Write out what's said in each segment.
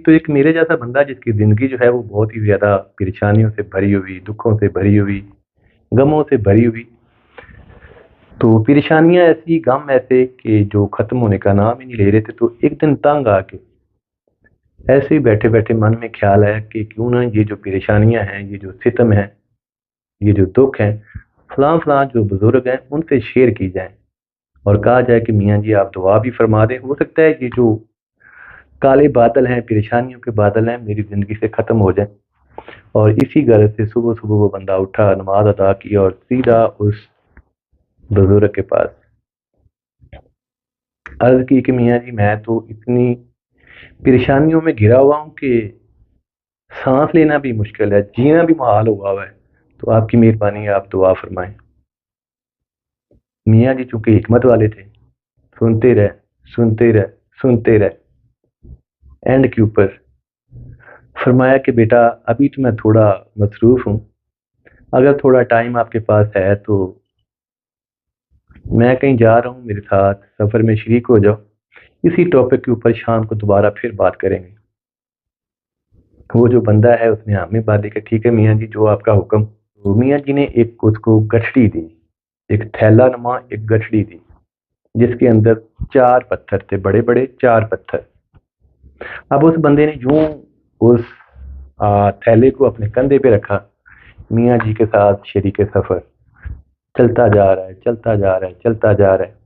تو ایک میرے جیسا بندہ جس کی زندگی جو ہے وہ بہت ہی زیادہ پریشانیوں سے بھری ہوئی، دکھوں سے بھری ہوئی، غموں سے بھری ہوئی، تو پریشانیاں ایسی، غم ایسے کہ جو ختم ہونے کا نام ہی نہیں لے رہے تھے، تو ایک دن تنگ آ کے ایسے ہی بیٹھے بیٹھے من میں خیال آیا کہ کیوں نہ یہ جو پریشانیاں ہیں، یہ جو ستم ہیں، یہ جو دکھ ہیں، فلاں فلاں جو بزرگ ہیں ان سے شیئر کی جائیں، اور کہا جائے کہ میاں جی آپ دعا بھی فرما دیں، ہو سکتا ہے یہ جو کالے بادل ہیں، پریشانیوں کے بادل ہیں، میری زندگی سے ختم ہو جائیں۔ اور اسی غرض سے صبح صبح وہ بندہ اٹھا، نماز ادا کی اور سیدھا اس بزرگ کے پاس عرض کی کہ میاں جی میں تو اتنی پریشانیوں میں گھرا ہوا ہوں کہ سانس لینا بھی مشکل ہے، جینا بھی محال ہوا ہے، تو آپ کی مہربانی ہے، آپ دعا فرمائیں۔ میاں جی چونکہ حکمت والے تھے، سنتے رہے، سنتے رہے، سنتے رہے، اینڈ کے اوپر فرمایا کہ بیٹا ابھی تو میں تھوڑا مصروف ہوں، اگر تھوڑا ٹائم آپ کے پاس ہے تو میں کہیں جا رہا ہوں، میرے ساتھ سفر میں شریک ہو جاؤ، اسی ٹاپک کے اوپر شام کو دوبارہ پھر بات کریں گے۔ وہ جو بندہ ہے اس نے ہمیں بات دی کہ ٹھیک ہے میاں جی جو آپ کا حکم۔ تو میاں جی نے ایک اس کو گٹھڑی دی، ایک تھیلا نما ایک گٹھڑی دی جس کے اندر 4 پتھر تھے، بڑے بڑے 4 پتھر۔ اب اس بندے نے یوں اس تھیلے کو اپنے کندھے پہ رکھا، میاں جی کے ساتھ شریک سفر چلتا جا رہا ہے، چلتا جا رہا ہے، چلتا جا رہا ہے۔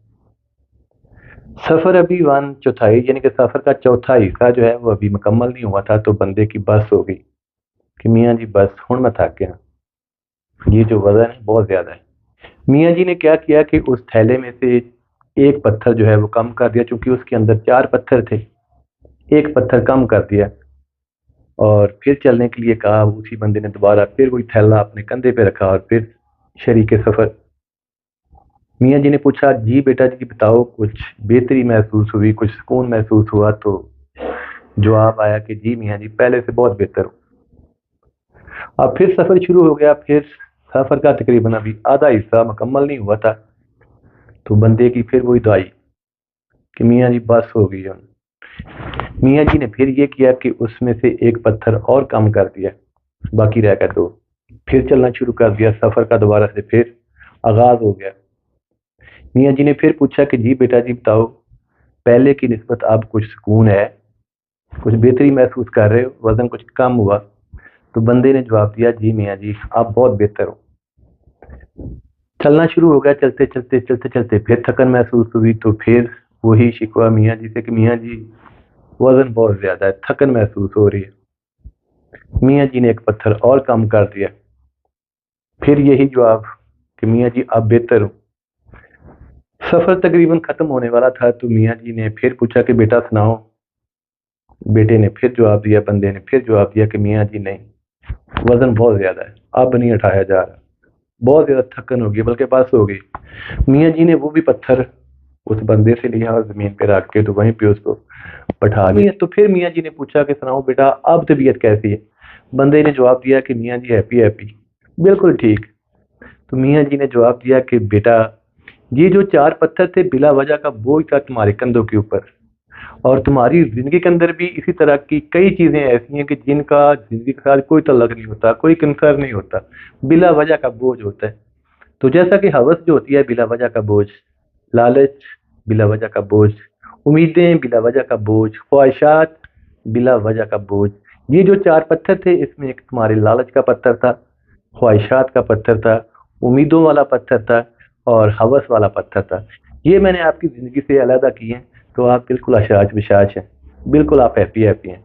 سفر ابھی 1/4 یعنی کہ سفر کا چوتھا حصہ جو ہے وہ ابھی مکمل نہیں ہوا تھا، تو بندے کی بس ہو گئی کہ میاں جی بس ہن میں تھک گیا، یہ جو وزن ہے بہت زیادہ ہے۔ میاں جی نے کیا کیا کہ اس تھیلے میں سے ایک پتھر جو ہے وہ کم کر دیا، چونکہ اس کے اندر 4 پتھر تھے، ایک پتھر کم کر دیا اور پھر چلنے کے لیے کہا۔ اسی بندے نے دوبارہ پھر وہی تھیلا اپنے کندھے پہ رکھا اور پھر شریک سفر۔ میاں جی نے پوچھا جی بیٹا جی بتاؤ کچھ بہتری محسوس ہوئی، کچھ سکون محسوس ہوا؟ تو جواب آیا کہ جی میاں جی پہلے سے بہت بہتر ہوں۔ اب پھر سفر شروع ہو گیا، پھر سفر کا تقریباً ابھی آدھا حصہ مکمل نہیں ہوا تھا، تو بندے کی پھر وہی دعائی کہ میاں جی بس ہو گئی۔ میاں جی نے پھر یہ کیا کہ اس میں سے ایک پتھر اور کم کر دیا، باقی رہ گئے 2، پھر چلنا شروع کر دیا، سفر کا دوبارہ سے پھر آغاز ہو گیا۔ میاں جی نے پھر پوچھا کہ جی بیٹا جی بتاؤ پہلے کی نسبت اب کچھ سکون ہے، کچھ بہتری محسوس کر رہے ہو، وزن کچھ کم ہوا؟ تو بندے نے جواب دیا جی میاں جی آپ بہت بہتر ہو۔ چلنا شروع ہو گیا، چلتے چلتے چلتے چلتے پھر تھکن محسوس ہوئی، تو پھر وہی شکوہ میاں جی سے کہ میاں جی وزن بہت زیادہ ہے، تھکن محسوس ہو رہی ہے۔ میاں جی نے ایک پتھر اور کم کر دیا، پھر یہی جواب کہ میاں جی آپ بہتر ہو۔ سفر تقریباً ختم ہونے والا تھا، تو میاں جی نے پھر پوچھا کہ بیٹا سناؤ۔ بیٹے نے پھر جواب دیا، بندے نے پھر جواب دیا کہ میاں جی نہیں، وزن بہت زیادہ ہے، اب نہیں اٹھایا جا رہا، بہت زیادہ تھکن ہو گئی، بلکہ بس ہو گئی۔ میاں جی نے وہ بھی پتھر اس بندے سے لیا اور زمین پہ رکھ کے تو وہیں پہ اس کو بٹھا لیا۔ تو پھر میاں جی نے پوچھا کہ سناؤ بیٹا اب طبیعت کیسی ہے؟ بندے نے جواب دیا کہ میاں جی ہیپی ہیپی، بالکل ٹھیک۔ تو میاں جی نے جواب دیا کہ بیٹا یہ جو 4 پتھر تھے بلا وجہ کا بوجھ تھا تمہارے کندھوں کے اوپر، اور تمہاری زندگی کے اندر بھی اسی طرح کی کئی چیزیں ایسی ہیں کہ جن کا زندگی کے ساتھ کوئی تعلق نہیں ہوتا، کوئی کنسر نہیں ہوتا، بلا وجہ کا بوجھ ہوتا ہے۔ تو جیسا کہ ہوس جو ہوتی ہے بلا وجہ کا بوجھ، لالچ بلا وجہ کا بوجھ، امیدیں بلا وجہ کا بوجھ، خواہشات بلا وجہ کا بوجھ، یہ جو 4 پتھر تھے اس میں ایک تمہارے لالچ کا پتھر تھا، خواہشات کا پتھر تھا، امیدوں والا پتھر تھا اور ہوس والا پتھر تھا۔ یہ میں نے آپ کی زندگی سے علیحدہ کی ہیں، تو آپ بالکل اشاج بشاج ہیں، بالکل آپ ہیپی ہیپی ہیں۔